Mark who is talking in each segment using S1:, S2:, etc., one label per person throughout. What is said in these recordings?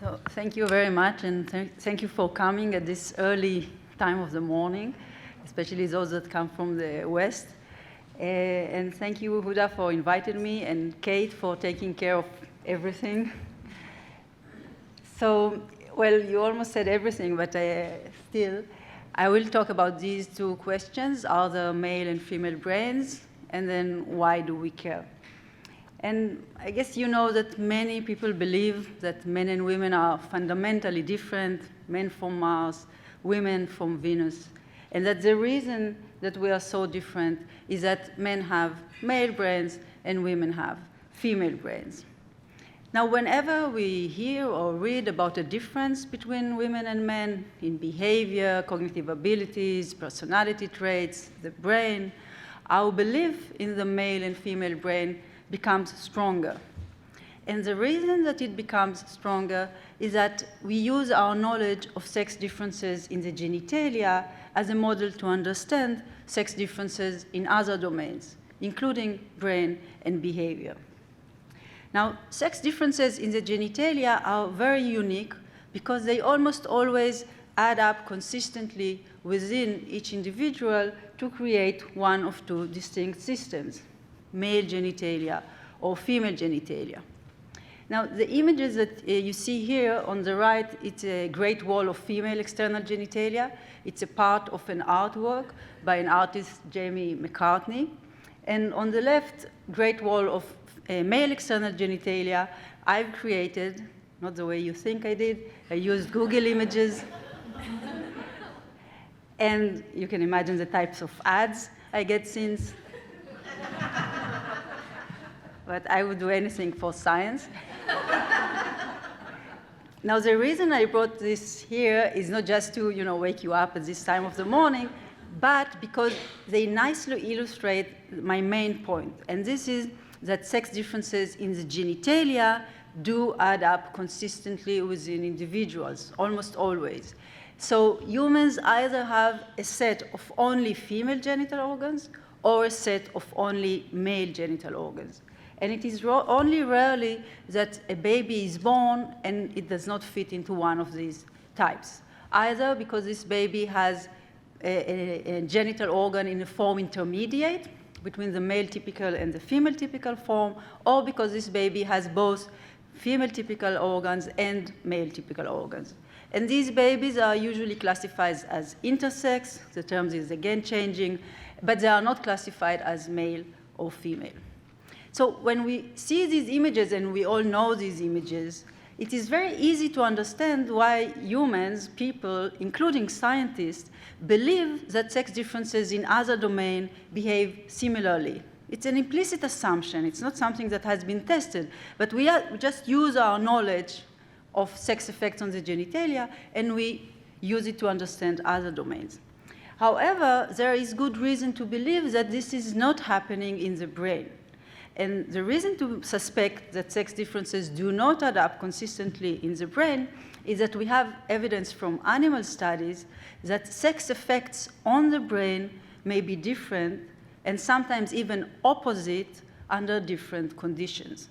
S1: So thank you very much, and thank you for coming at this early time of the morning, especially those that come from the West. And thank you, Huda, for inviting me, and Kate for taking care of everything. So, well, you almost said everything, but still, I will talk about these two questions: are there male and female brains, and then why do we care? And I guess you know that many people believe that men and women are fundamentally different, men from Mars, women from Venus, and that the reason that we are so different is that men have male brains and women have female brains. Now, whenever we hear or read about a difference between women and men in behavior, cognitive abilities, personality traits, the brain, our belief in the male and female brain becomes stronger. And the reason that it becomes stronger is that we use our knowledge of sex differences in the genitalia as a model to understand sex differences in other domains, including brain and behavior. Now, sex differences in the genitalia are very unique because they almost always add up consistently within each individual to create one of two distinct systems: male genitalia or female genitalia. Now, the images that you see here on the right, it's a great wall of female external genitalia. It's a part of an artwork by an artist, Jamie McCartney. And on the left, great wall of male external genitalia I've created, not the way you think I did. I used Google images. And you can imagine the types of ads I get since. But I would do anything for science. Now, the reason I brought this here is not just to, wake you up at this time of the morning, but because they nicely illustrate my main point. And this is that sex differences in the genitalia do add up consistently within individuals, almost always. So humans either have a set of only female genital organs or a set of only male genital organs. And it is only rarely that a baby is born and it does not fit into one of these types, either because this baby has a genital organ in a form intermediate between the male typical and the female typical form, or because this baby has both female typical organs and male typical organs. And these babies are usually classified as intersex. The term is again changing, but they are not classified as male or female. So when we see these images, and we all know these images, it is very easy to understand why humans, people, including scientists, believe that sex differences in other domains behave similarly. It's an implicit assumption. It's not something that has been tested, but we just use our knowledge of sex effects on the genitalia, and we use it to understand other domains. However, there is good reason to believe that this is not happening in the brain. And the reason to suspect that sex differences do not add up consistently in the brain is that we have evidence from animal studies that sex effects on the brain may be different and sometimes even opposite under different conditions.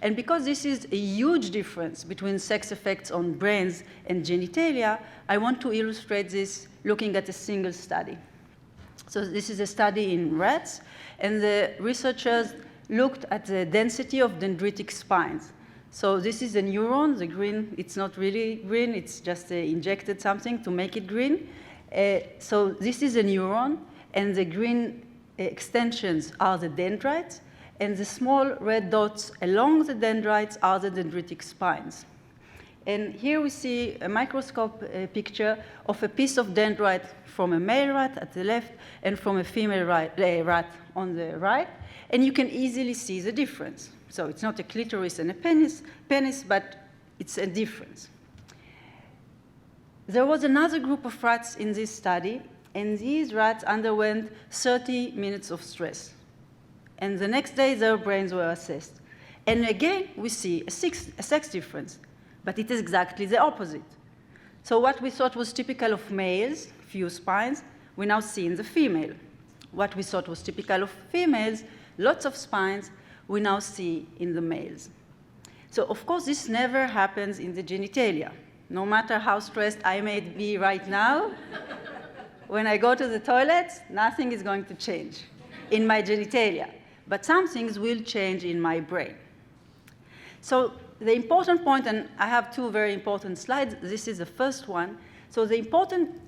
S1: And because this is a huge difference between sex effects on brains and genitalia, I want to illustrate this looking at a single study. So this is a study in rats, and the researchers looked at the density of dendritic spines. So this is a neuron. The green, it's not really green. It's just injected something to make it green. So this is a neuron, and the green extensions are the dendrites, and the small red dots along the dendrites are the dendritic spines. And here we see a microscope picture of a piece of dendrite from a male rat at the left and from a female rat on the right. And you can easily see the difference. So it's not a clitoris and a penis, but it's a difference. There was another group of rats in this study, and these rats underwent 30 minutes of stress. And the next day, their brains were assessed. And again, we see a sex difference, but it is exactly the opposite. So what we thought was typical of males, few spines, we now see in the female. What we thought was typical of females, lots of spines, we now see in the males. So of course, this never happens in the genitalia. No matter how stressed I may be right now, when I go to the toilet, nothing is going to change in my genitalia. But some things will change in my brain. So the important point, and I have two very important slides. This is the first one. So the important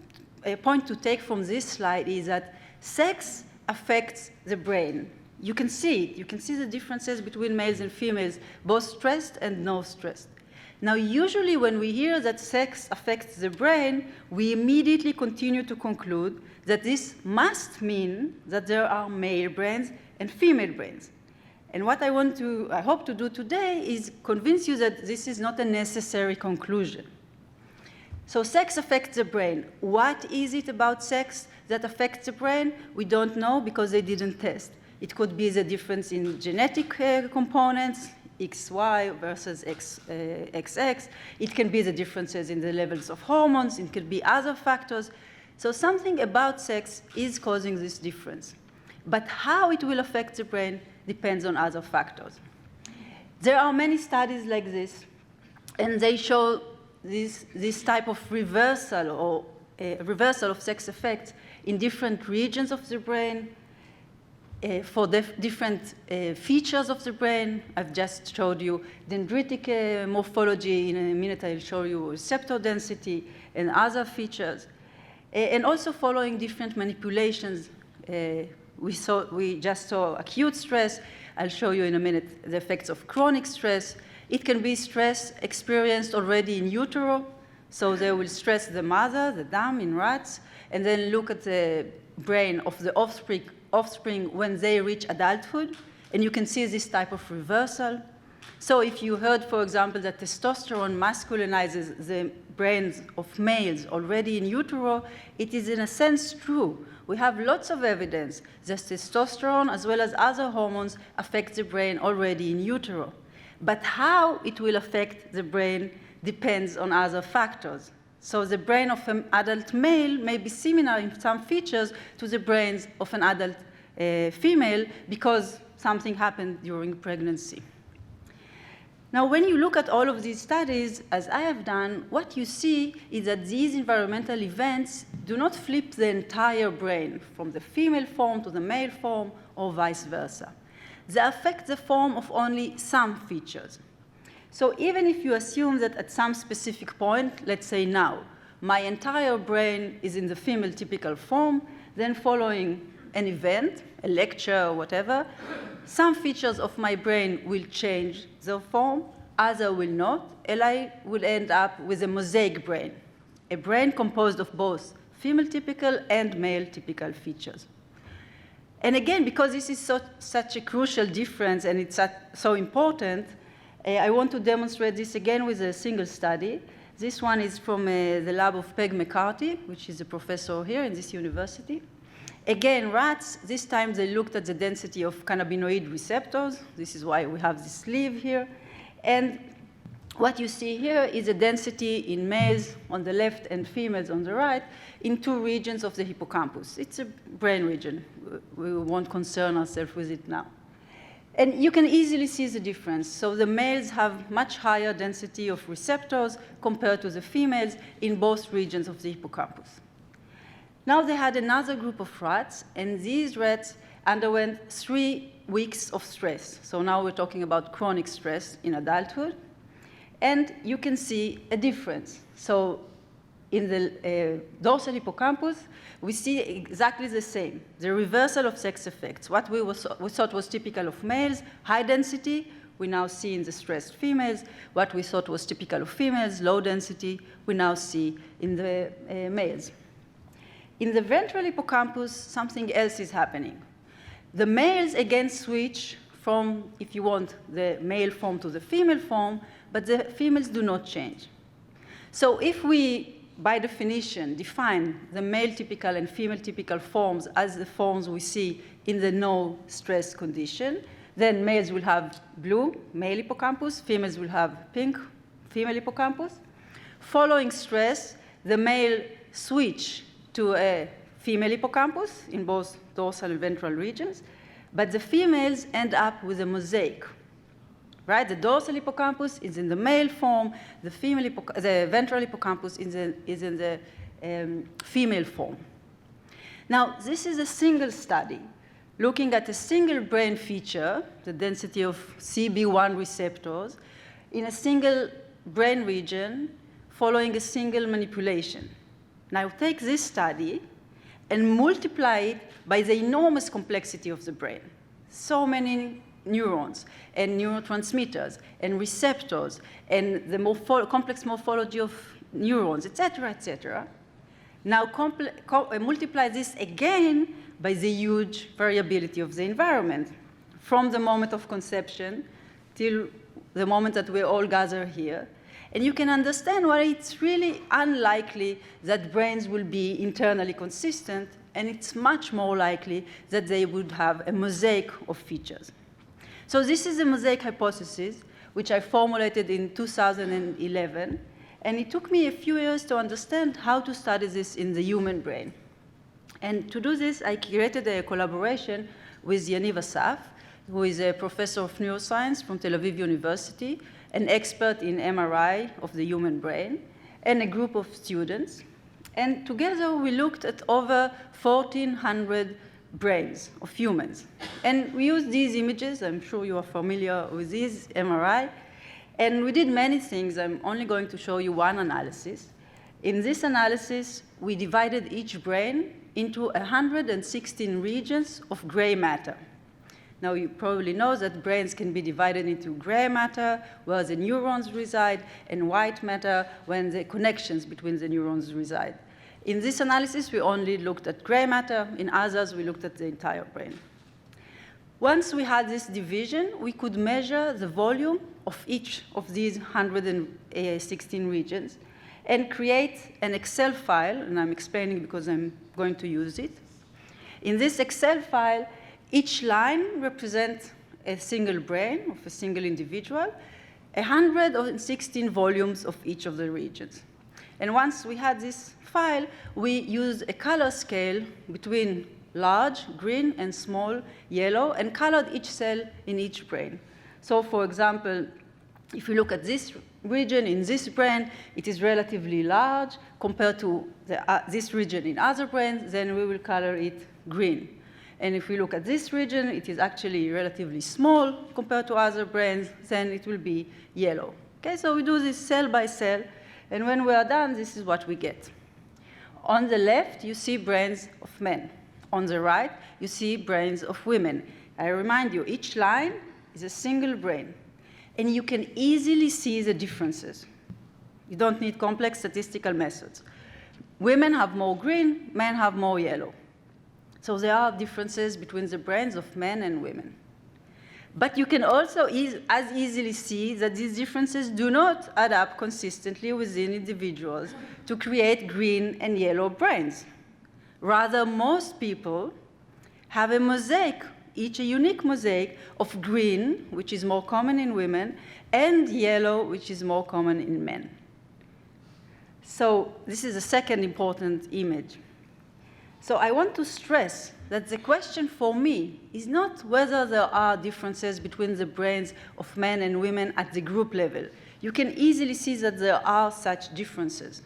S1: point to take from this slide is that sex affects the brain. You can see it. You can see the differences between males and females, both stressed and no stressed. Now, usually when we hear that sex affects the brain, we immediately continue to conclude that this must mean that there are male brains and female brains. And what I hope to do today is convince you that this is not a necessary conclusion. So sex affects the brain. What is it about sex that affects the brain? We don't know because they didn't test. It could be the difference in genetic components, XY versus XX. It can be the differences in the levels of hormones. It could be other factors. So something about sex is causing this difference. But how it will affect the brain depends on other factors. There are many studies like this, and they show this type of reversal or reversal of sex effects in different regions of the brain, for different features of the brain. I've just showed you dendritic morphology. In a minute, I'll show you receptor density and other features. And also following different manipulations. We just saw acute stress. I'll show you in a minute the effects of chronic stress. It can be stress experienced already in utero. So they will stress the mother, the dam in rats, and then look at the brain of the offspring when they reach adulthood. And you can see this type of reversal. So if you heard, for example, that testosterone masculinizes the brains of males already in utero, it is in a sense true. We have lots of evidence that testosterone, as well as other hormones, affect the brain already in utero. But how it will affect the brain depends on other factors. So the brain of an adult male may be similar in some features to the brains of an adult female because something happened during pregnancy. Now, when you look at all of these studies, as I have done, what you see is that these environmental events do not flip the entire brain from the female form to the male form or vice versa. They affect the form of only some features. So even if you assume that at some specific point, let's say now, my entire brain is in the female typical form, then following an event, a lecture or whatever, some features of my brain will change their form, others will not, and I will end up with a mosaic brain, a brain composed of both female typical and male typical features. And again, because this is such a crucial difference and it's so important, I want to demonstrate this again with a single study. This one is from the lab of Peg McCarthy, which is a professor here in this university. Again, rats, this time they looked at the density of cannabinoid receptors. This is why we have this sleeve here. And what you see here is the density in males on the left and females on the right in two regions of the hippocampus. It's a brain region. We won't concern ourselves with it now. And you can easily see the difference. So the males have much higher density of receptors compared to the females in both regions of the hippocampus. Now they had another group of rats, and these rats underwent 3 weeks of stress. So now we're talking about chronic stress in adulthood. And you can see a difference. So in the dorsal hippocampus, we see exactly the same, the reversal of sex effects. What we thought was typical of males, high density, we now see in the stressed females. What we thought was typical of females, low density, we now see in the males. In the ventral hippocampus, something else is happening. The males again switch from, if you want, the male form to the female form, but the females do not change. So if we, by definition, define the male typical and female typical forms as the forms we see in the no stress condition, then males will have blue, male hippocampus, females will have pink, female hippocampus. Following stress, the male switch to a female hippocampus in both dorsal and ventral regions, but the females end up with a mosaic. right? The dorsal hippocampus is in the male form. The ventral hippocampus is in the female form. Now, this is a single study looking at a single brain feature, the density of CB1 receptors, in a single brain region following a single manipulation. Now, take this study and multiply it by the enormous complexity of the brain. So many neurons and neurotransmitters and receptors and the complex morphology of neurons, et cetera, et cetera. Now multiply this again by the huge variability of the environment from the moment of conception till the moment that we all gather here. And you can understand why it's really unlikely that brains will be internally consistent, and it's much more likely that they would have a mosaic of features. So this is the Mosaic Hypothesis, which I formulated in 2011. And it took me a few years to understand how to study this in the human brain. And to do this, I created a collaboration with Yaniv Asaf, who is a professor of neuroscience from Tel Aviv University, an expert in MRI of the human brain, and a group of students. And together, we looked at over 1,400 brains of humans. And we used these images. I'm sure you are familiar with these MRI. And we did many things. I'm only going to show you one analysis. In this analysis, we divided each brain into 116 regions of gray matter. Now, you probably know that brains can be divided into gray matter, where the neurons reside, and white matter, when the connections between the neurons reside. In this analysis, we only looked at gray matter. In others, we looked at the entire brain. Once we had this division, we could measure the volume of each of these 116 regions and create an Excel file, and I'm explaining because I'm going to use it. In this Excel file, each line represents a single brain of a single individual, 116 volumes of each of the regions. And once we had this file, we used a color scale between large, green, and small, yellow, and colored each cell in each brain. So, for example, if you look at this region in this brain, it is relatively large compared to this region in other brains, then we will color it green. And if we look at this region, it is actually relatively small compared to other brains, then it will be yellow. Okay, so we do this cell by cell, and when we are done, this is what we get. On the left, you see brains of men. On the right, you see brains of women. I remind you, each line is a single brain. And you can easily see the differences. You don't need complex statistical methods. Women have more green, men have more yellow. So there are differences between the brains of men and women. But you can also as easily see that these differences do not add up consistently within individuals to create green and yellow brains. Rather, most people have a mosaic, each a unique mosaic of green, which is more common in women, and yellow, which is more common in men. So this is a second important image. So I want to stress that the question for me is not whether there are differences between the brains of men and women at the group level. You can easily see that there are such differences.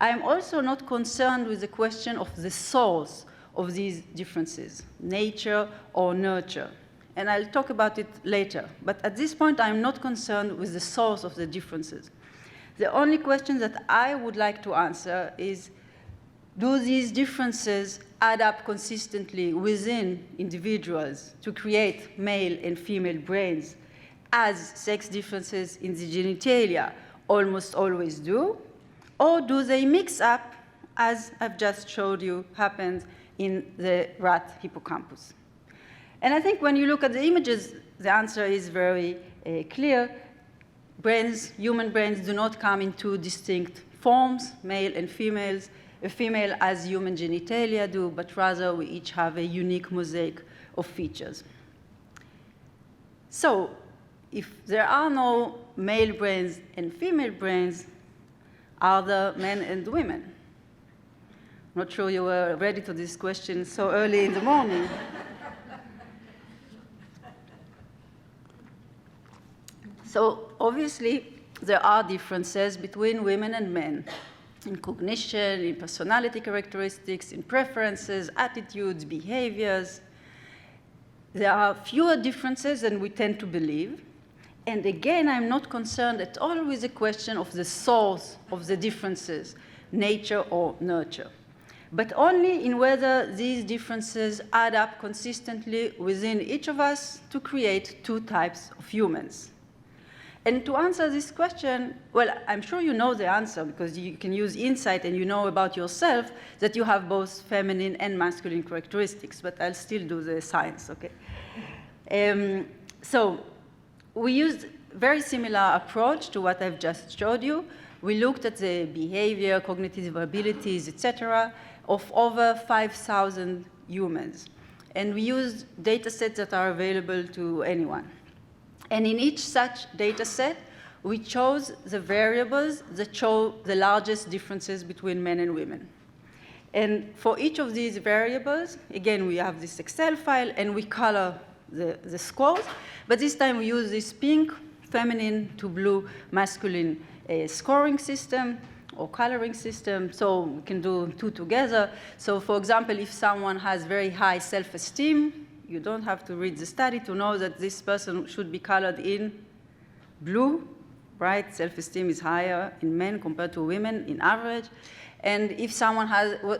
S1: I am also not concerned with the question of the source of these differences, nature or nurture. And I'll talk about it later. But at this point, I'm not concerned with the source of the differences. The only question that I would like to answer is, do these differences add up consistently within individuals to create male and female brains, as sex differences in the genitalia almost always do? Or do they mix up, as I've just showed you happens in the rat hippocampus? And I think when you look at the images, the answer is very clear. Brains, human brains, do not come in two distinct forms, male and females. A female as human genitalia do, but rather we each have a unique mosaic of features. So if there are no male brains and female brains, are there men and women? I'm not sure you were ready to this question so early in the morning. So obviously, there are differences between women and men in cognition, in personality characteristics, in preferences, attitudes, behaviors. There are fewer differences than we tend to believe. And again, I'm not concerned at all with the question of the source of the differences, nature or nurture, but only in whether these differences add up consistently within each of us to create two types of humans. And to answer this question, well, I'm sure you know the answer because you can use insight and you know about yourself that you have both feminine and masculine characteristics, but I'll still do the science, okay? So we used a very similar approach to what I've just showed you. We looked at the behavior, cognitive abilities, etc., of over 5,000 humans. And we used data sets that are available to anyone. And in each such data set, we chose the variables that show the largest differences between men and women. And for each of these variables, again, we have this Excel file, and we color the scores. But this time, we use this pink, feminine to blue, masculine scoring system or coloring system. So we can do two together. So for example, if someone has very high self-esteem, you don't have to read the study to know that this person should be colored in blue, right? Self-esteem is higher in men compared to women in average. And if someone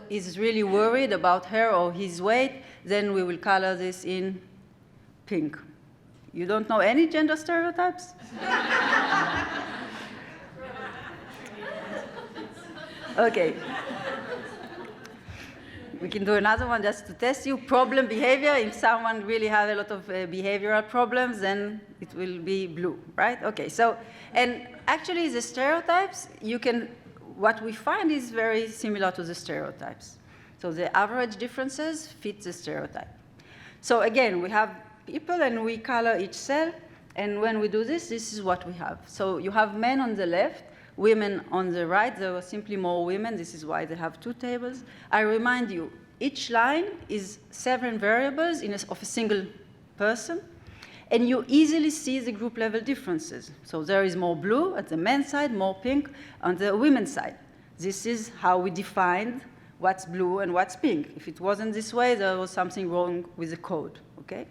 S1: is really worried about her or his weight, then we will color this in pink. You don't know any gender stereotypes? Okay. We can do another one just to test you. Problem behavior. If someone really has a lot of behavioral problems, then it will be blue, right? Okay, so, and actually the stereotypes, what we find is very similar to the stereotypes. So the average differences fit the stereotype. So again, we have people and we color each cell. And when we do this, this is what we have. So you have men on the left, women on the right. There were simply more women. This is why they have two tables. I remind you, each line is 7 variables of a single person. And you easily see the group level differences. So there is more blue at the men's side, more pink on the women's side. This is how we defined what's blue and what's pink. If it wasn't this way, there was something wrong with the code, okay?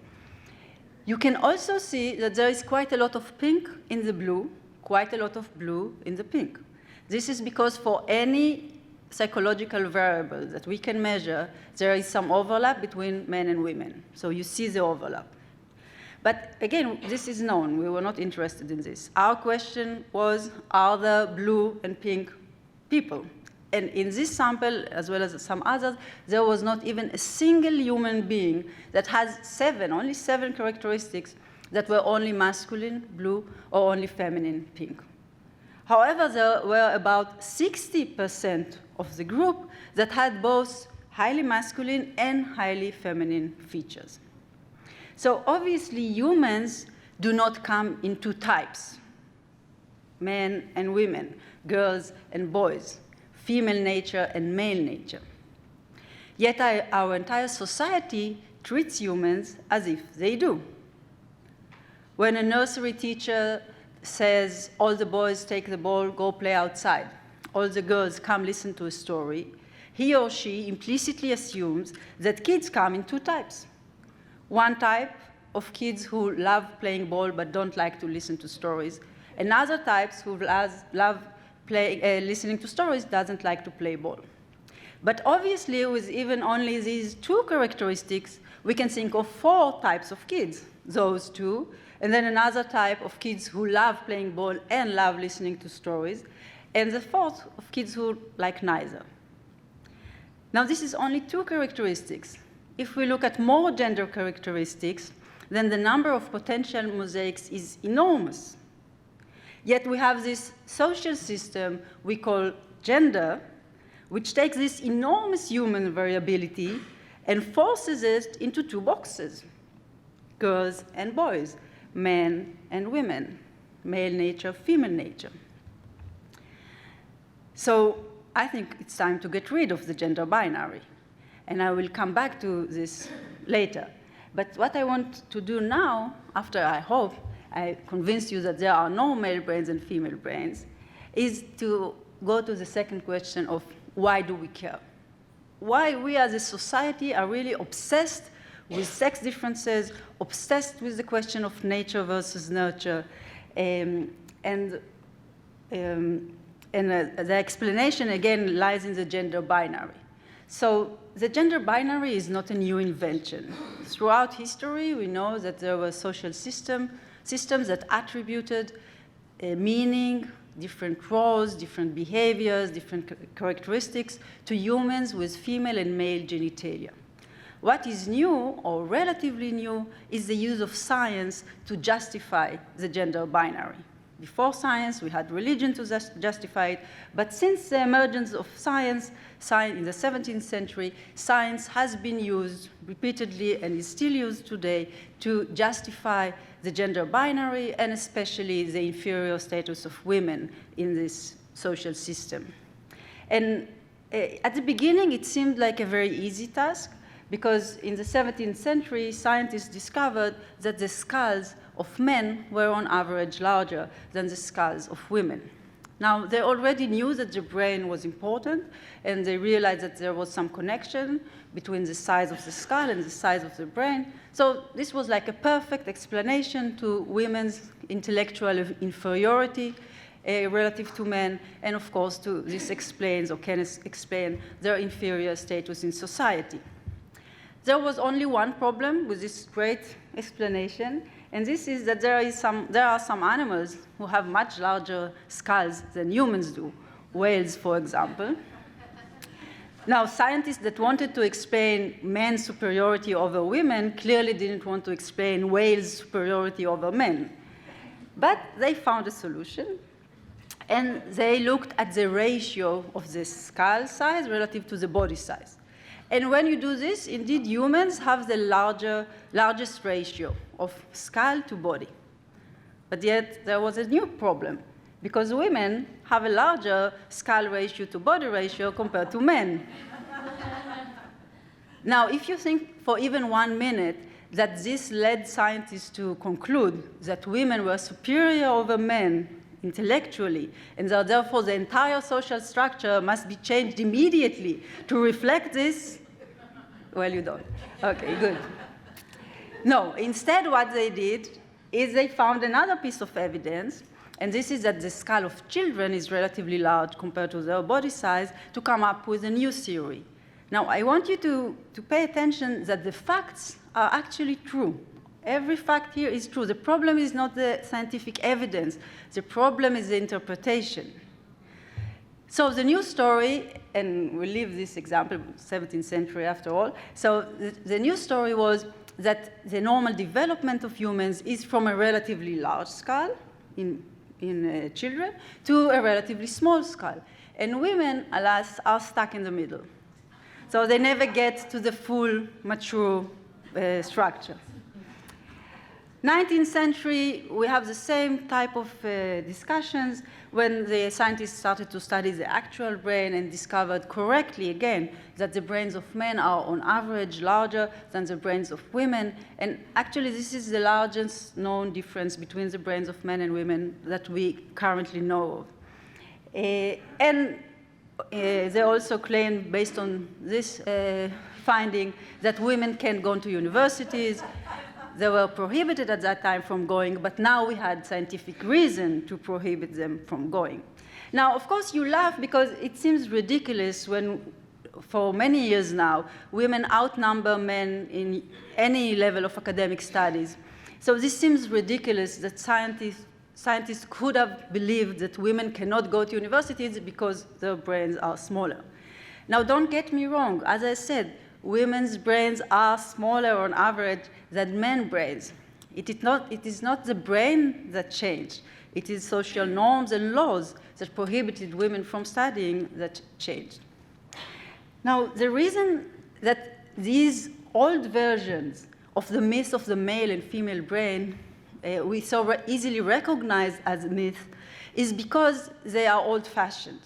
S1: You can also see that there is quite a lot of pink in the blue, quite a lot of blue in the pink. This is because for any psychological variable that we can measure, there is some overlap between men and women. So you see the overlap. But again, this is known. We were not interested in this. Our question was, are there blue and pink people? And in this sample, as well as some others, there was not even a single human being that has only 7 characteristics that were only masculine, blue, or only feminine, pink. However, there were about 60% of the group that had both highly masculine and highly feminine features. So obviously, humans do not come in 2 types, men and women, girls and boys, female nature and male nature. Yet our entire society treats humans as if they do. When a nursery teacher says, all the boys take the ball, go play outside, all the girls come listen to a story, he or she implicitly assumes that kids come in 2 types. One type of kids who love playing ball but don't like to listen to stories, and other types who love listening to stories, doesn't like to play ball. But obviously, with even only these 2 characteristics, we can think of 4 types of kids, those 2, and then another type of kids who love playing ball and love listening to stories, and the 4th of kids who like neither. Now, this is only 2 characteristics. If we look at more gender characteristics, then the number of potential mosaics is enormous. Yet we have this social system we call gender, which takes this enormous human variability and forces it into 2 boxes, girls and boys, men and women, male nature, female nature. So I think it's time to get rid of the gender binary. And I will come back to this later. But what I want to do now, after I hope I convinced you that there are no male brains and female brains, is to go to the second question of why do we care? Why we as a society are really obsessed with sex differences, obsessed with the question of nature versus nurture, and the explanation, again, lies in the gender binary. So the gender binary is not a new invention. Throughout history, we know that there were social systems that attributed meaning, different roles, different behaviors, different characteristics to humans with female and male genitalia. What is new, or relatively new, is the use of science to justify the gender binary. Before science, we had religion to justify it, but since the emergence of science in the 17th century, science has been used repeatedly and is still used today to justify the gender binary and especially the inferior status of women in this social system. And at the beginning, it seemed like a very easy task, because in the 17th century, scientists discovered that the skulls of men were on average larger than the skulls of women. Now, they already knew that the brain was important, and they realized that there was some connection between the size of the skull and the size of the brain. So this was like a perfect explanation to women's intellectual inferiority relative to men, and of course, this explains or can explain their inferior status in society. There was only one problem with this great explanation, and this is that there are some animals who have much larger skulls than humans do, whales, for example. Now, scientists that wanted to explain men's superiority over women clearly didn't want to explain whales' superiority over men. But they found a solution, and they looked at the ratio of the skull size relative to the body size. And when you do this, indeed, humans have the largest ratio of skull to body. But yet, there was a new problem, because women have a larger skull ratio to body ratio compared to men. Now, if you think for even 1 minute that this led scientists to conclude that women were superior over men intellectually, and that therefore the entire social structure must be changed immediately to reflect this, well, you don't. Okay, good. No, instead what they did is they found another piece of evidence, and this is that the skull of children is relatively large compared to their body size, to come up with a new theory. Now, I want you to pay attention that the facts are actually true. Every fact here is true. The problem is not the scientific evidence. The problem is the interpretation. So the new story, and we'll leave this example, 17th century after all. So the new story was that the normal development of humans is from a relatively large skull in children to a relatively small skull. And women, alas, are stuck in the middle. So they never get to the full, mature structure. 19th century, we have the same type of discussions when the scientists started to study the actual brain and discovered correctly, again, that the brains of men are on average larger than the brains of women. And actually, this is the largest known difference between the brains of men and women that we currently know of. And they also claim, based on this finding, that women can go to universities. They were prohibited at that time from going, but now we had scientific reason to prohibit them from going. Now, of course, you laugh because it seems ridiculous when, for many years now, women outnumber men in any level of academic studies. So this seems ridiculous that scientists could have believed that women cannot go to universities because their brains are smaller. Now, don't get me wrong. As I said, women's brains are smaller on average than men's brains. It is not the brain that changed. It is social norms and laws that prohibited women from studying that changed. Now, the reason that these old versions of the myth of the male and female brain we so easily recognize as myth is because they are old-fashioned.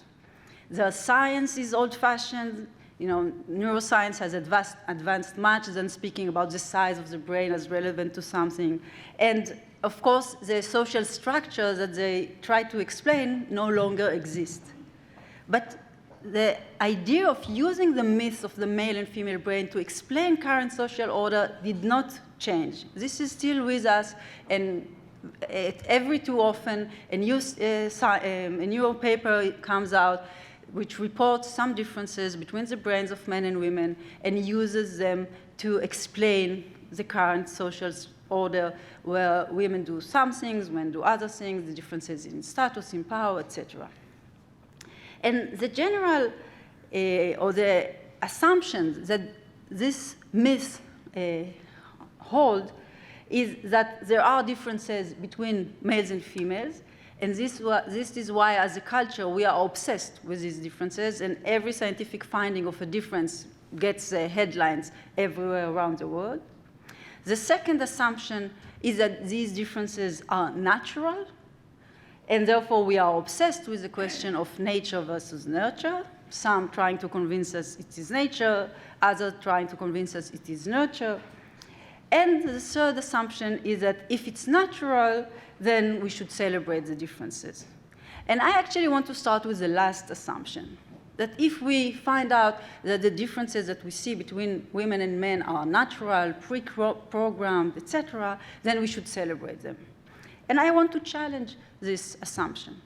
S1: The science is old-fashioned, Neuroscience has advanced much than speaking about the size of the brain as relevant to something. And of course, the social structure that they try to explain no longer exist. But the idea of using the myth of the male and female brain to explain current social order did not change. This is still with us, and every too often, a new paper comes out which reports some differences between the brains of men and women and uses them to explain the current social order, where women do some things, men do other things, the differences in status, in power, etc. And the general, or the assumption that this myth hold is that there are differences between males and females, and this is why, as a culture, we are obsessed with these differences, and every scientific finding of a difference gets headlines everywhere around the world. The second assumption is that these differences are natural, and therefore we are obsessed with the question of nature versus nurture, some trying to convince us it is nature, others trying to convince us it is nurture. And the third assumption is that if it's natural, then we should celebrate the differences. And I actually want to start with the last assumption, that if we find out that the differences that we see between women and men are natural, pre-programmed, etc., then we should celebrate them. And I want to challenge this assumption.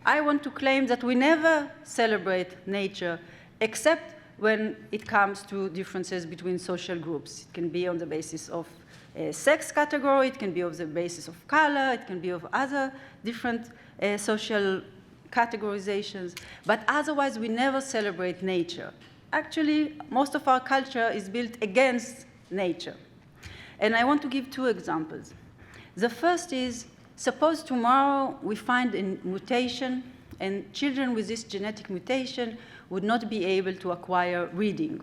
S1: I want to claim that we never celebrate nature except when it comes to differences between social groups. It can be on the basis of a sex category, it can be on the basis of color, it can be of other different social categorizations, but otherwise we never celebrate nature. Actually, most of our culture is built against nature. And I want to give two examples. The first is, suppose tomorrow we find a mutation, and children with this genetic mutation would not be able to acquire reading.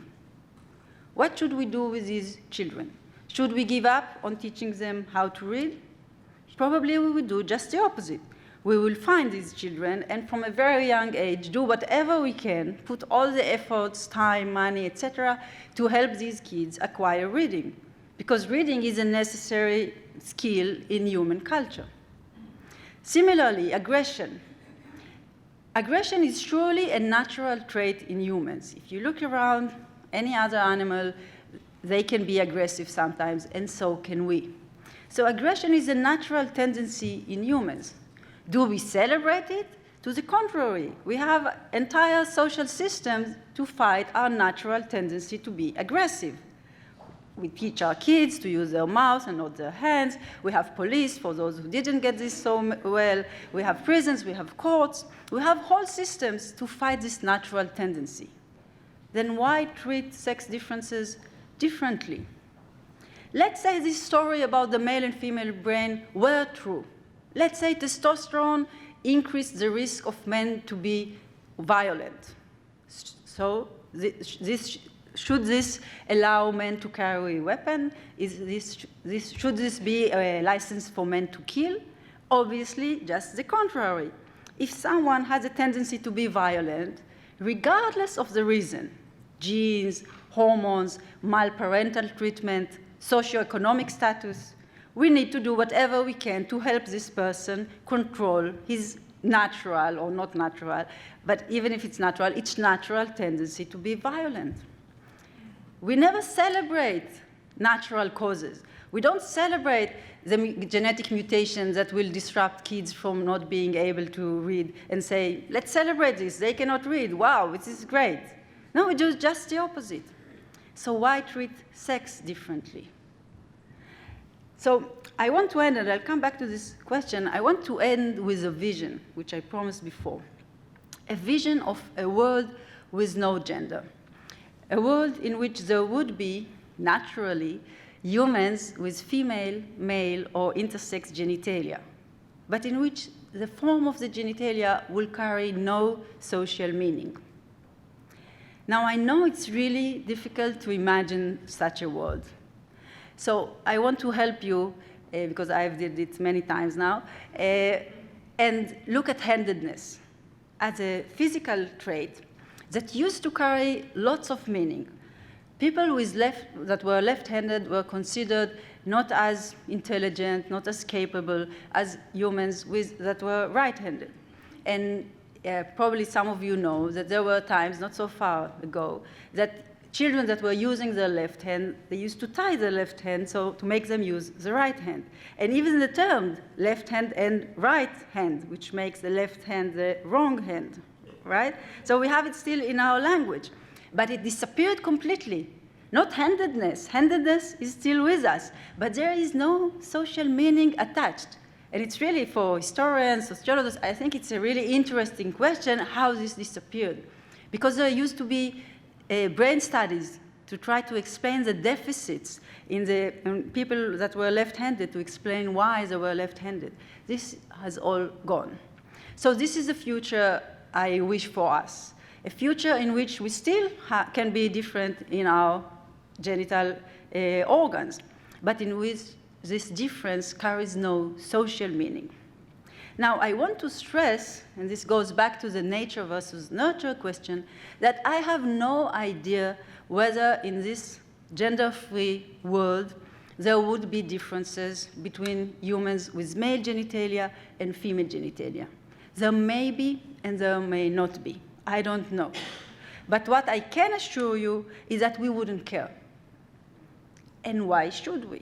S1: What should we do with these children? Should we give up on teaching them how to read? Probably we would do just the opposite. We will find these children and from a very young age do whatever we can, put all the efforts, time, money, etc., to help these kids acquire reading, because reading is a necessary skill in human culture. Similarly, aggression. Aggression is surely a natural trait in humans. If you look around any other animal, they can be aggressive sometimes, and so can we. So aggression is a natural tendency in humans. Do we celebrate it? To the contrary, we have entire social systems to fight our natural tendency to be aggressive. We teach our kids to use their mouths and not their hands. We have police for those who didn't get this so well. We have prisons, we have courts. We have whole systems to fight this natural tendency. Then why treat sex differences differently? Let's say this story about the male and female brain were true. Let's say testosterone increased the risk of men to be violent. So should this allow men to carry a weapon? Should this be a license for men to kill? Obviously, just the contrary. If someone has a tendency to be violent, regardless of the reason, genes, hormones, malparental treatment, socioeconomic status, we need to do whatever we can to help this person control his natural, or not natural, but even if it's natural tendency to be violent. We never celebrate natural causes. We don't celebrate the genetic mutations that will disrupt kids from not being able to read and say, let's celebrate this, they cannot read, wow, this is great. No, we do just the opposite. So why treat sex differently? So I want to end, and I'll come back to this question, I want to end with a vision, which I promised before. A vision of a world with no gender. A world in which there would be, naturally, humans with female, male, or intersex genitalia, but in which the form of the genitalia will carry no social meaning. Now, I know it's really difficult to imagine such a world. So I want to help you, because I've did it many times now, and look at handedness. As a physical trait, that used to carry lots of meaning. People that were left-handed were considered not as intelligent, not as capable as humans that were right-handed. And probably some of you know that there were times, not so far ago, that children that were using their left hand, they used to tie their left hand so to make them use the right hand. And even the term left hand and right hand, which makes the left hand the wrong hand, right? So we have it still in our language, but it disappeared completely. Not handedness. Handedness is still with us, but there is no social meaning attached. And it's really, for historians, sociologists, I think it's a really interesting question how this disappeared. Because there used to be brain studies to try to explain the deficits in people that were left-handed, to explain why they were left-handed. This has all gone. So this is the future I wish for us, a future in which we still can be different in our genital organs, but in which this difference carries no social meaning. Now, I want to stress, and this goes back to the nature versus nurture question, that I have no idea whether in this gender-free world there would be differences between humans with male genitalia and female genitalia. There may be and there may not be. I don't know. But what I can assure you is that we wouldn't care. And why should we?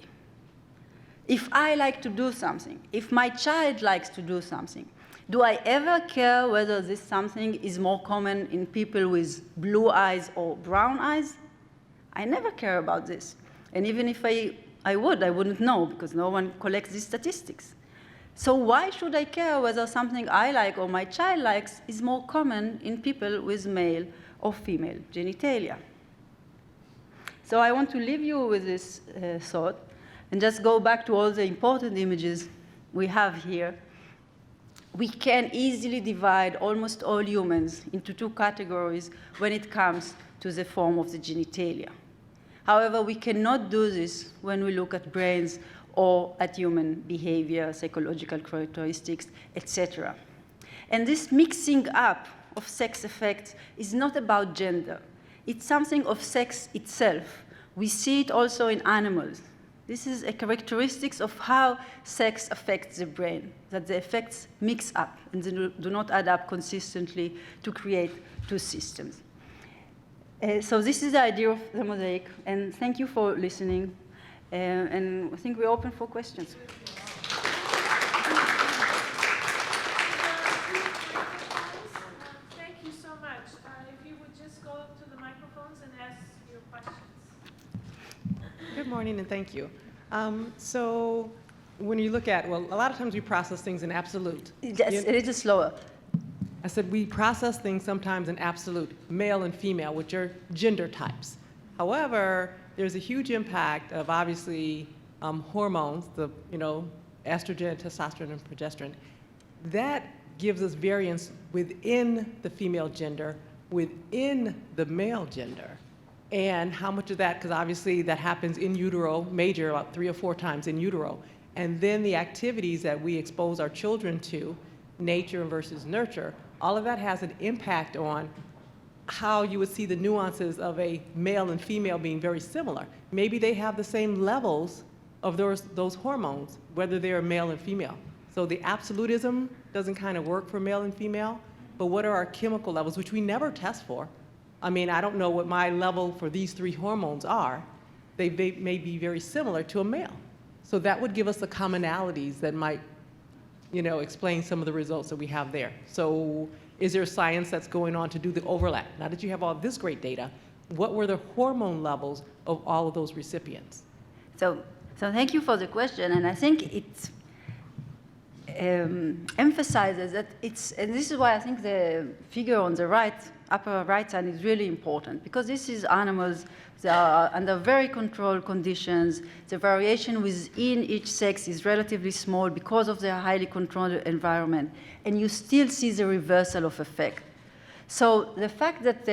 S1: If I like to do something, if my child likes to do something, do I ever care whether this something is more common in people with blue eyes or brown eyes? I never care about this. And even if I wouldn't know, because no one collects these statistics. So why should I care whether something I like or my child likes is more common in people with male or female genitalia? So I want to leave you with this thought, and just go back to all the important images we have here. We can easily divide almost all humans into two categories when it comes to the form of the genitalia. However, we cannot do this when we look at brains or at human behavior, psychological characteristics, etc. And this mixing up of sex effects is not about gender. It's something of sex itself. We see it also in animals. This is a characteristic of how sex affects the brain, that the effects mix up and they do not add up consistently to create two systems. So this is the idea of the mosaic, and thank you for listening. And I think we're open for questions.
S2: Thank you so much. If you would just go up to the microphones and ask your questions.
S3: Good morning, and thank you. So when you look at, well, a lot of times we process things in absolute.
S1: Yes, a little slower.
S3: I said we process things sometimes in absolute, male and female, which are gender types. However, there's a huge impact of obviously hormones, the estrogen, testosterone, and progesterone. That gives us variance within the female gender, within the male gender. And how much of that, because obviously that happens in utero, major, about 3 or 4 times in utero. And then the activities that we expose our children to, nature versus nurture, all of that has an impact on how you would see the nuances of a male and female being very similar. Maybe they have the same levels of those hormones, whether they're male and female. So the absolutism doesn't kind of work for male and female, but what are our chemical levels, which we never test for? I mean, I don't know what my level for these 3 hormones are. They may be very similar to a male. So that would give us the commonalities that might, explain some of the results that we have there. So is there science that's going on to do the overlap? Now that you have all this great data, what were the hormone levels of all of those recipients?
S1: So thank you for the question, and I think it emphasizes that and this is why I think the figure on the right, upper right side is really important, because this is animals that are under very controlled conditions. The variation within each sex is relatively small because of their highly controlled environment, and you still see the reversal of effect. So the fact that,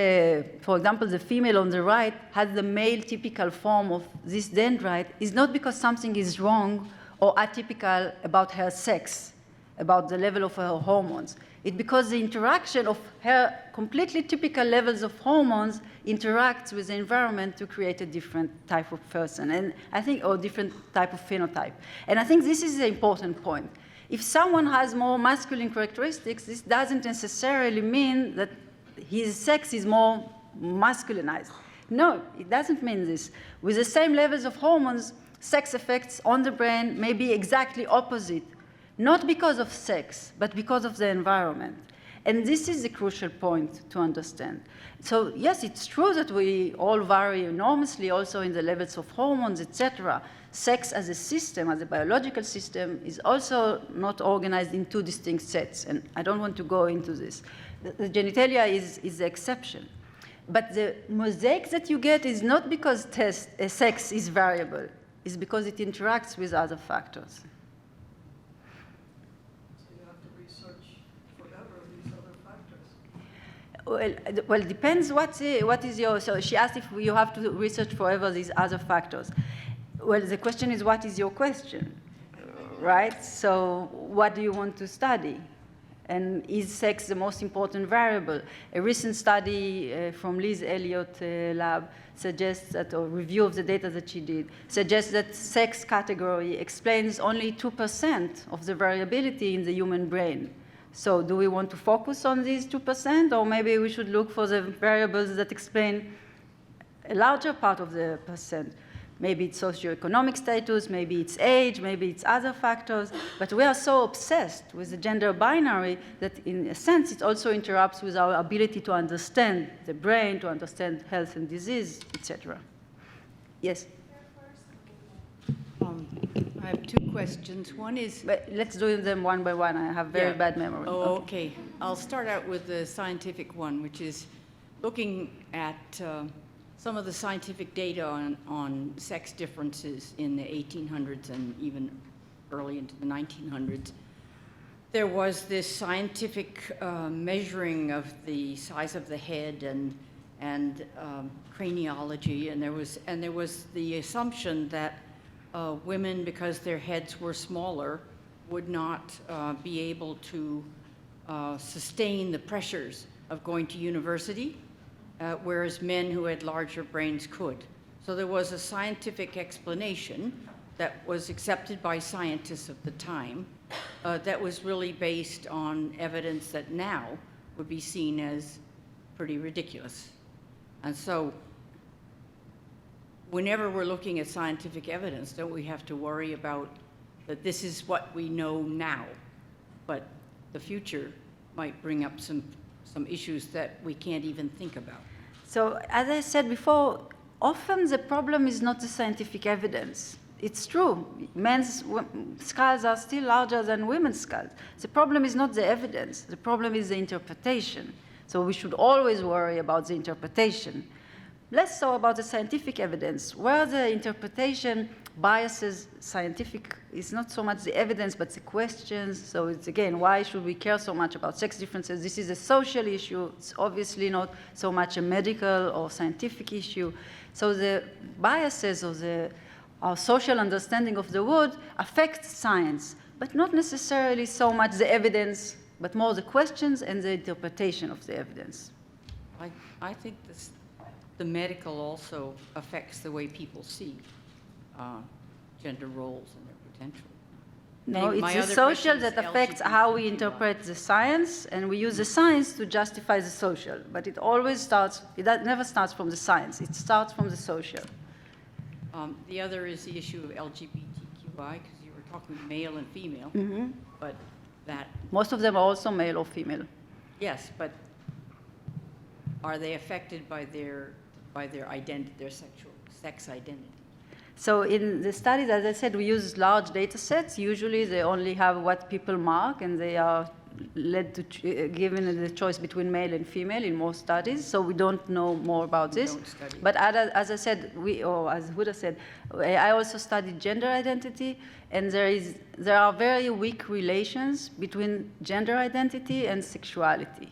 S1: for example, the female on the right has the male typical form of this dendrite is not because something is wrong or atypical about her sex. about the level of her hormones. It's because the interaction of her completely typical levels of hormones interacts with the environment to create a different type of person, and I think, or different type of phenotype. And I think this is the important point. If someone has more masculine characteristics, this doesn't necessarily mean that his sex is more masculinized. No, it doesn't mean this. With the same levels of hormones, sex effects on the brain may be exactly opposite, not because of sex, but because of the environment. And this is the crucial point to understand. So yes, it's true that we all vary enormously also in the levels of hormones, etc. Sex as a system, as a biological system, is also not organized in two distinct sets, and I don't want to go into this. The genitalia is the exception. But the mosaic that you get is not because sex is variable, it's because it interacts with other factors. Well, it depends what is your, so she asked if you have to research forever these other factors. Well, the question is, what is your question, right? So what do you want to study? And is sex the most important variable? A recent study from Liz Elliott's lab suggests that, or review of the data that she did, suggests that sex category explains only 2% of the variability in the human brain. So do we want to focus on these 2%, or maybe we should look for the variables that explain a larger part of the percent? Maybe it's socioeconomic status, maybe it's age, maybe it's other factors, but we are so obsessed with the gender binary that in a sense it also interrupts with our ability to understand the brain, to understand health and disease, etc. Yes?
S4: I have two questions. One is...
S1: But let's do them one by one. I have very bad memory.
S4: Oh, okay. I'll start out with the scientific one, which is looking at some of the scientific data on sex differences in the 1800s and even early into the 1900s. There was this scientific measuring of the size of the head and craniology, and there was the assumption that women, because their heads were smaller, would not be able to sustain the pressures of going to university, whereas men who had larger brains could. So there was a scientific explanation that was accepted by scientists of the time that was really based on evidence that now would be seen as pretty ridiculous. And so whenever we're looking at scientific evidence, don't we have to worry about that this is what we know now, but the future might bring up some issues that we can't even think about?
S1: So as I said before, often the problem is not the scientific evidence. It's true, men's skulls are still larger than women's skulls. The problem is not the evidence, the problem is the interpretation. So we should always worry about the interpretation. Less so about the scientific evidence, where the interpretation biases scientific is not so much the evidence, but the questions. So it's, again, why should we care so much about sex differences? This is a social issue. It's obviously not so much a medical or scientific issue. So the biases of our social understanding of the world affect science, but not necessarily so much the evidence, but more the questions and the interpretation of the evidence.
S4: I think the medical also affects the way people see gender roles and their potential.
S1: No, it's the social that affects how we interpret the science, and we use the science to justify the social. But it always starts, never starts from the science, it starts from the social.
S4: The other is the issue of LGBTQI, because you were talking male and female, but that...
S1: Most of them are also male or female.
S4: Yes, but are they affected by their identity, their sex identity?
S1: So in the studies, as I said, we use large data sets. Usually they only have what people mark, and they are led to given the choice between male and female in most studies. So we don't know more about this. But as I said, or as Huda said, I also studied gender identity, and there are very weak relations between gender identity and sexuality.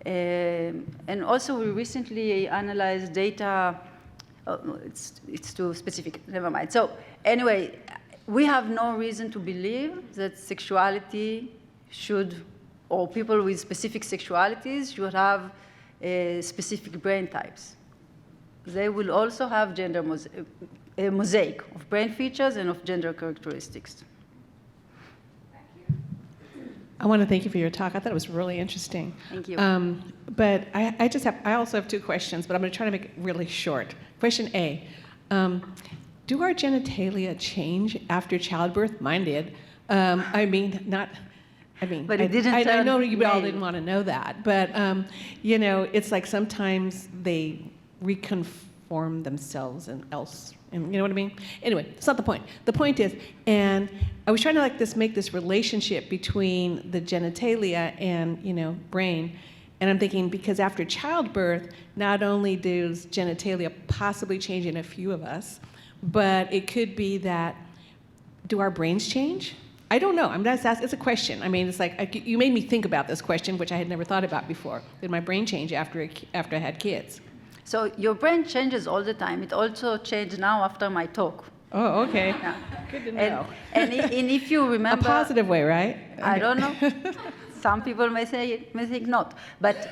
S1: And also we recently analyzed data. Oh, it's too specific, never mind. So anyway, we have no reason to believe that sexuality should, or people with specific sexualities should have specific brain types. They will also have a mosaic of brain features and of gender characteristics.
S5: I want to thank you for your talk. I thought it was really interesting.
S1: Thank you.
S5: But I also have two questions, but I'm going to try to make it really short. Question A, do our genitalia change after childbirth? Mine did.
S1: But it didn't
S5: I know
S1: turn
S5: you all
S1: male.
S5: didn't want to know that, but you know, it's like sometimes they reconform themselves and you know what I mean? Anyway, it's not the point. The point is, and I was trying to make this relationship between the genitalia and, you know, brain. And I'm thinking, because after childbirth, not only does genitalia possibly change in a few of us, but it could be that, do our brains change? I don't know. I'm just asking, it's a question. I mean, it's like, you made me think about this question, which I had never thought about before. Did my brain change after I had kids?
S1: So your brain changes all the time. It also changed now after my talk.
S5: Oh, okay.
S1: Yeah.
S5: Good to know.
S1: And if you remember,
S5: A positive way, right?
S1: I don't know. Some people may think not. But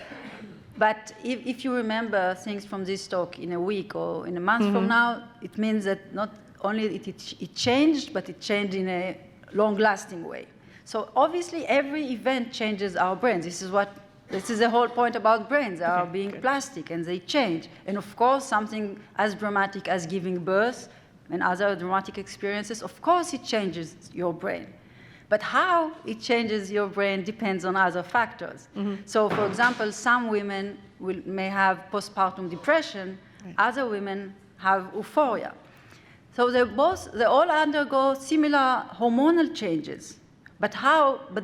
S1: if you remember things from this talk in a week or in a month from now, it means that not only it changed, but it changed in a long-lasting way. So obviously, every event changes our brains. This is the whole point about brains. They are being plastic and they change. And of course, something as dramatic as giving birth and other dramatic experiences, of course it changes your brain. But how it changes your brain depends on other factors. So for example, some women may have postpartum depression, other women have euphoria. So they all undergo similar hormonal changes. But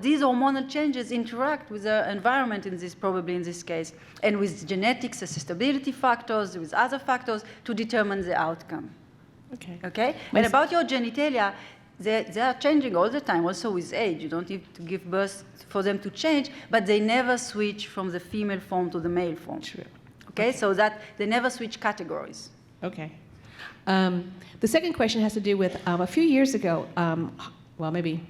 S1: these hormonal changes interact with the environment probably in this case, and with genetics, susceptibility factors, with other factors to determine the outcome. Okay? And about your genitalia, they are changing all the time, also with age. You don't need to give birth for them to change, but they never switch from the female form to the male form.
S5: True.
S1: Okay? So that they never switch categories.
S5: Okay. The second question has to do with a few years ago, well, maybe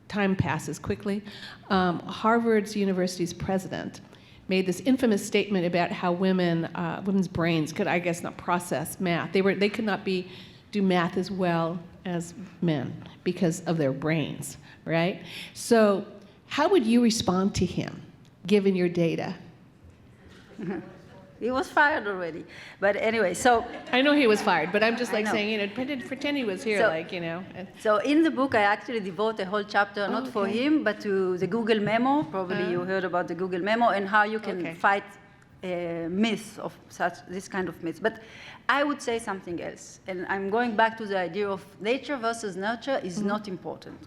S5: time passes quickly, Harvard University's president made this infamous statement about how women's brains could, I guess, not process math. They could not do math as well as men because of their brains, right? So how would you respond to him, given your data?
S1: He was fired already. But anyway, so...
S5: I know he was fired, but I'm just
S1: I know.
S5: saying, you know, pretend he was here,
S1: So- So in the book, I actually devote a whole chapter, not for him, but to the Google memo. Probably you heard about the Google memo and how you can fight myths of this kind of myths. But I would say something else. And I'm going back to the idea of nature versus nurture is not important.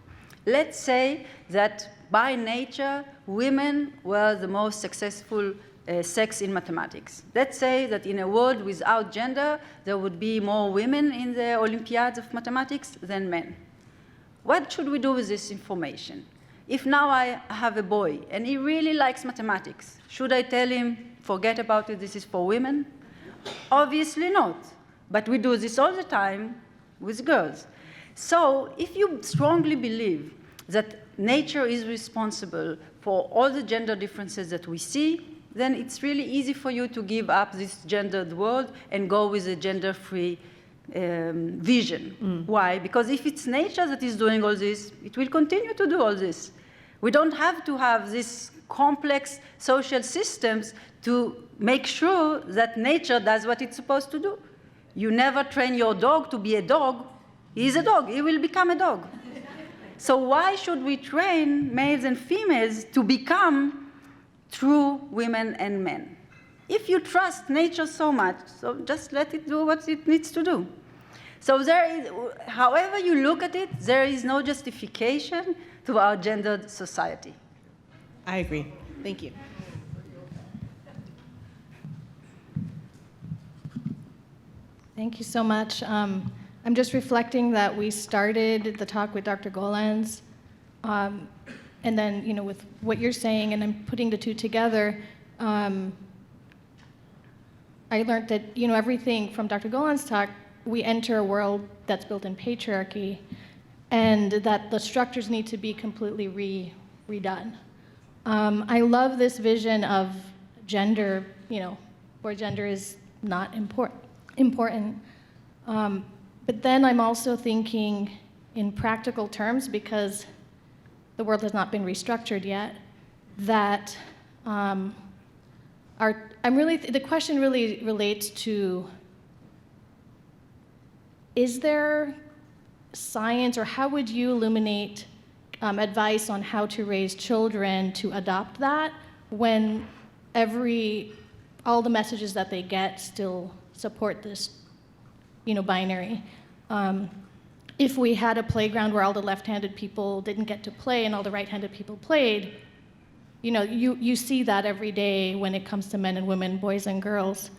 S1: Let's say that by nature, women were the most successful sex in mathematics. Let's say that in a world without gender, there would be more women in the Olympiads of mathematics than men. What should we do with this information? If now I have a boy and he really likes mathematics, should I tell him, forget about it, this is for women? Obviously not. But we do this all the time with girls. So if you strongly believe that nature is responsible for all the gender differences that we see, then it's really easy for you to give up this gendered world and go with a gender-free vision. Why? Because if it's nature that is doing all this, it will continue to do all this. We don't have to have these complex social systems to make sure that nature does what it's supposed to do. You never train your dog to be a dog. He's a dog. He will become a dog. So why should we train males and females to become true women and men? If you trust nature so much, so just let it do what it needs to do. So however you look at it, there is no justification to our gendered society.
S5: I agree. Thank you.
S6: Thank you so much. I'm just reflecting that we started the talk with Dr. Golan's, and then, you know, with what you're saying, and I'm putting the two together, I learned that, you know, everything from Dr. Golan's talk, we enter a world that's built in patriarchy, and that the structures need to be completely redone. I love this vision of gender, where gender is not important. But then I'm also thinking in practical terms, because the world has not been restructured yet, that the question really relates to, is there science, or how would you illuminate advice on how to raise children to adopt that when all the messages that they get still support this, binary? If we had a playground where all the left-handed people didn't get to play and all the right-handed people played, you see that every day when it comes to men and women, boys and girls.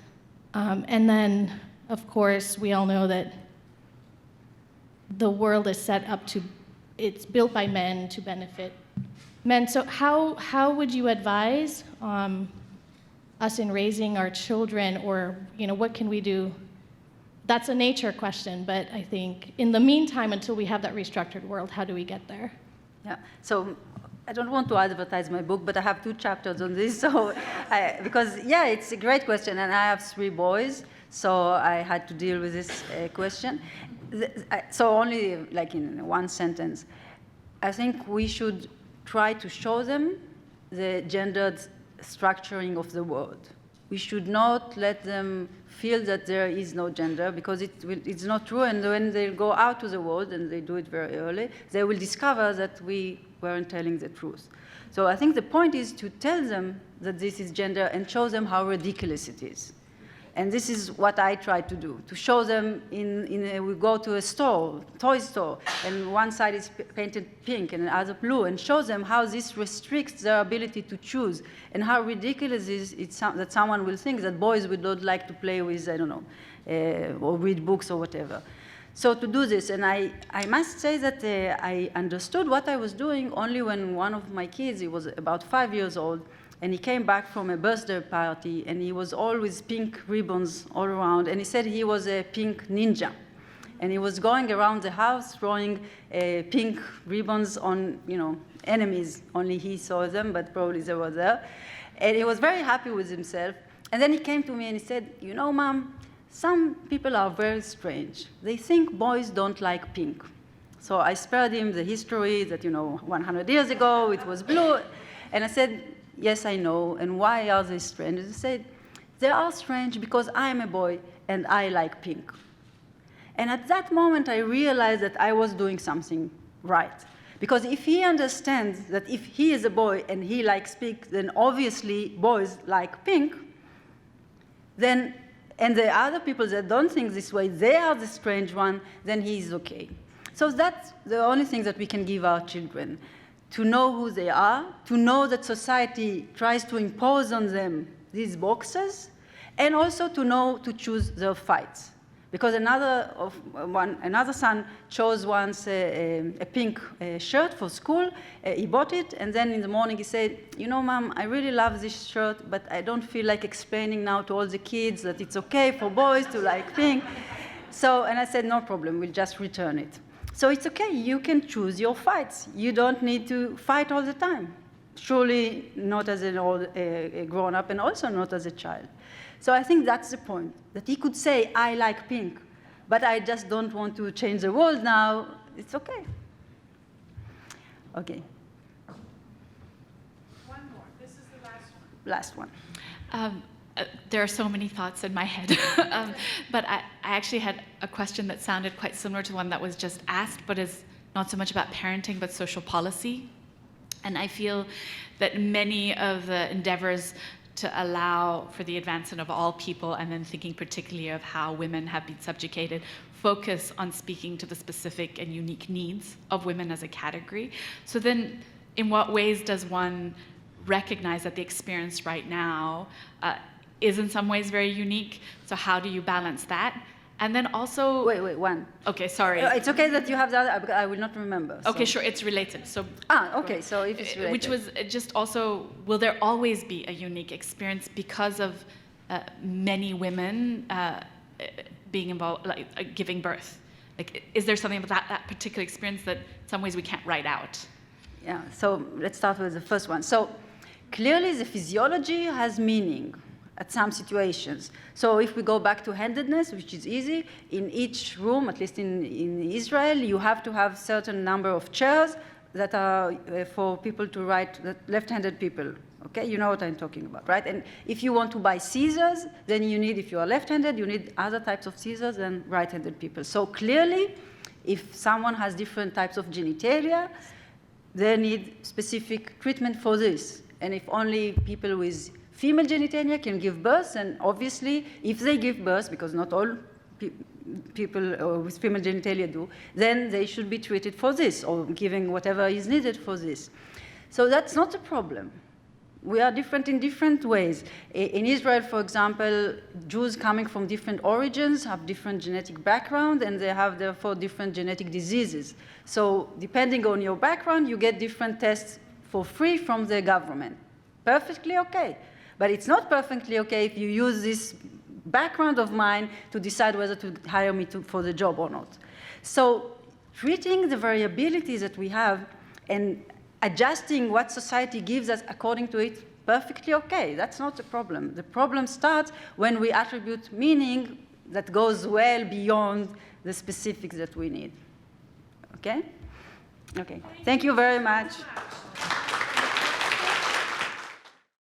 S6: And then, of course, we all know that the world is set up it's built by men to benefit men. So how would you advise us in raising our children, or, what can we do? That's a nature question, but I think in the meantime, until we have that restructured world, how do we get there?
S1: Yeah, so I don't want to advertise my book, but I have 2 chapters on this, because it's a great question, and I have 3 boys, so I had to deal with this question. So only like in one sentence, I think we should try to show them the gendered structuring of the world. We should not let them feel that there is no gender, because it's not true, and when they go out to the world, and they do it very early, they will discover that we weren't telling the truth. So I think the point is to tell them that this is gender and show them how ridiculous it is. And this is what I try to do, to show them we go to a store, toy store, and one side is painted pink and the other blue, and show them how this restricts their ability to choose, and how ridiculous it is that someone will think that boys would not like to play with, I don't know, or read books or whatever. So to do this, and I must say that I understood what I was doing only when one of my kids, he was about 5 years old, and he came back from a birthday party, and he was all with pink ribbons all around, and he said he was a pink ninja. And he was going around the house throwing pink ribbons on, enemies. Only he saw them, but probably they were there. And he was very happy with himself. And then he came to me and he said, Mom, some people are very strange. They think boys don't like pink. So I spared him the history that, 100 years ago it was blue. And I said, yes, I know, and why are they strange? They said, they are strange because I'm a boy and I like pink. And at that moment, I realized that I was doing something right. Because if he understands that if he is a boy and he likes pink, then obviously boys like pink, then, and the other people that don't think this way, they are the strange one, then he's okay. So that's the only thing that we can give our children. To know who they are, to know that society tries to impose on them these boxes, and also to know to choose their fights. Because another son chose once a pink shirt for school. He bought it, and then in the morning he said, Mom, I really love this shirt, but I don't feel like explaining now to all the kids that it's okay for boys to like pink. And I said, no problem, we'll just return it. So it's okay, you can choose your fights. You don't need to fight all the time. Surely not as a grown-up, and also not as a child. So I think that's the point, that he could say, I like pink, but I just don't want to change the world now. It's okay. Okay.
S2: One more. This is the
S1: Last
S2: last one.
S1: one.
S7: There are so many thoughts in my head, but I actually had a question that sounded quite similar to one that was just asked, but is not so much about parenting, but social policy. And I feel that many of the endeavors to allow for the advancement of all people, and then thinking particularly of how women have been subjugated, focus on speaking to the specific and unique needs of women as a category. So then, in what ways does one recognize that the experience right now is in some ways very unique? So how do you balance that? And then also...
S1: Wait, one.
S7: Okay, sorry.
S1: It's okay that you have the other, I will not remember.
S7: Okay, sure, it's related. So,
S1: okay, so if it's related.
S7: Which was just also, will there always be a unique experience because of many women being involved, like giving birth? Like, is there something about that particular experience that in some ways we can't write out?
S1: Yeah, so let's start with the first one. So clearly the physiology has meaning at some situations. So if we go back to handedness, which is easy, in each room, at least in Israel, you have to have certain number of chairs that are for people to write, left-handed people. Okay, you know what I'm talking about, right? And if you want to buy scissors, then you need, if you are left-handed, you need other types of scissors than right-handed people. So clearly, if someone has different types of genitalia, they need specific treatment for this. And if only people with female genitalia can give birth, and obviously, if they give birth, because not all people with female genitalia do, then they should be treated for this, or giving whatever is needed for this. So that's not a problem. We are different in different ways. In Israel, for example, Jews coming from different origins have different genetic background, and they have therefore different genetic diseases. So depending on your background, you get different tests for free from the government. Perfectly okay. But it's not perfectly okay if you use this background of mine to decide whether to hire me for the job or not. So treating the variabilities that we have and adjusting what society gives us according to it, perfectly okay. That's not a problem. The problem starts when we attribute meaning that goes well beyond the specifics that we need. Okay? Okay. Thank you very much.